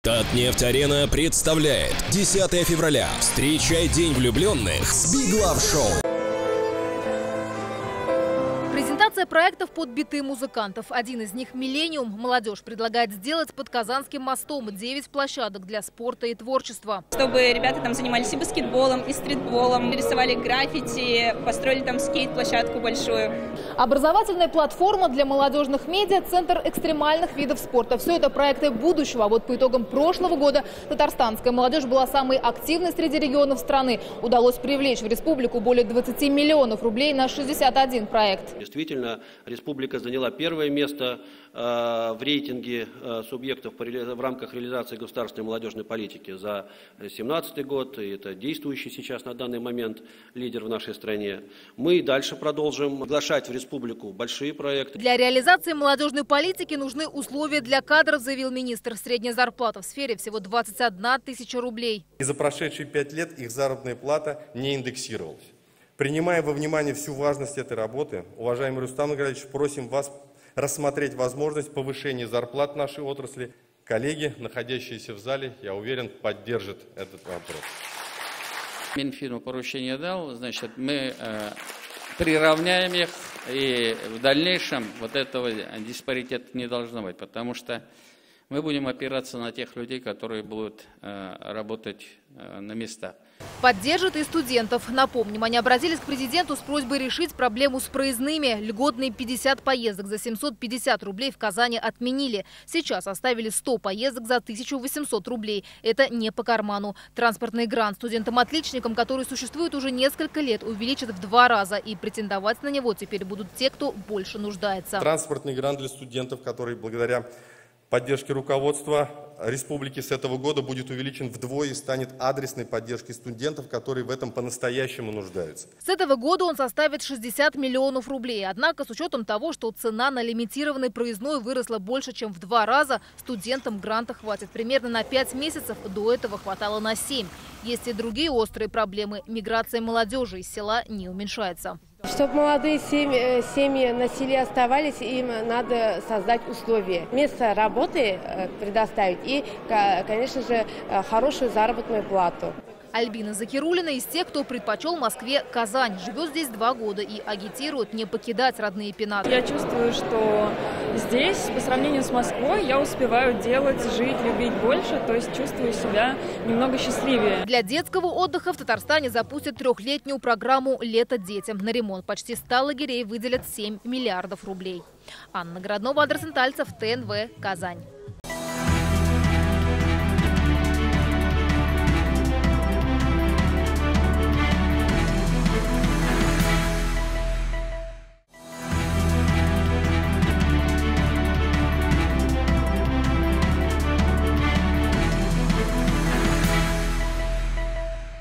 Татнефть-арена представляет 10 февраля. Встречай День влюбленных с Big Love Show. Презентация проектов под биты музыкантов. Один из них «Миллениум». Молодежь предлагает сделать под Казанским мостом 9 площадок для спорта и творчества. Чтобы ребята там занимались и баскетболом, и стритболом, рисовали граффити, построили там скейт-площадку большую. Образовательная платформа для молодежных медиа, центр экстремальных видов спорта. Все это проекты будущего. А вот по итогам прошлого года татарстанская молодежь была самой активной среди регионов страны. Удалось привлечь в республику более 20 миллионов рублей на 61 проект. Действительно, республика заняла первое место в рейтинге субъектов в рамках реализации государственной молодежной политики за 2017 год. И это действующий сейчас на данный момент лидер в нашей стране. Мы и дальше продолжим приглашать в республику большие проекты. Для реализации молодежной политики нужны условия для кадров, заявил министр. Средняя зарплата в сфере всего 21 тысяча рублей. И за прошедшие 5 лет их заработная плата не индексировалась. Принимая во внимание всю важность этой работы, уважаемый Рустам Нургалиевич, просим вас рассмотреть возможность повышения зарплат нашей отрасли. Коллеги, находящиеся в зале, я уверен, поддержат этот вопрос. Минфину поручение дал, значит, мы приравняем их, и в дальнейшем вот этого диспаритета не должно быть, потому что мы будем опираться на тех людей, которые будут работать на местах. Поддержат и студентов. Напомним, они обратились к президенту с просьбой решить проблему с проездными. Льготные 50 поездок за 750 рублей в Казани отменили. Сейчас оставили 100 поездок за 1800 рублей. Это не по карману. Транспортный грант студентам-отличникам, который существует уже несколько лет, увеличат в 2 раза. И претендовать на него теперь будут те, кто больше нуждается. Транспортный грант для студентов, который благодаря поддержке руководства республики с этого года будет увеличен вдвое и станет адресной поддержкой студентов, которые в этом по-настоящему нуждаются. С этого года он составит 60 миллионов рублей. Однако с учетом того, что цена на лимитированный проездной выросла больше, чем в 2 раза, студентам гранта хватит примерно на 5 месяцев. До этого хватало на 7. Есть и другие острые проблемы. Миграция молодежи из села не уменьшается. Чтобы молодые семьи на селе оставались, им надо создать условия. Место работы предоставить и, конечно же, хорошую заработную плату. Альбина Закирулина из тех, кто предпочел Москве Казань. Живет здесь 2 года и агитирует не покидать родные пенаты. Я чувствую, что здесь, по сравнению с Москвой, я успеваю делать, жить, любить больше, то есть чувствую себя немного счастливее. Для детского отдыха в Татарстане запустят 3-летнюю программу «Лето детям». На ремонт почти 100 лагерей выделят 7 миллиардов рублей. Анна Городнова, Адрес Интальцев, ТНВ, Казань.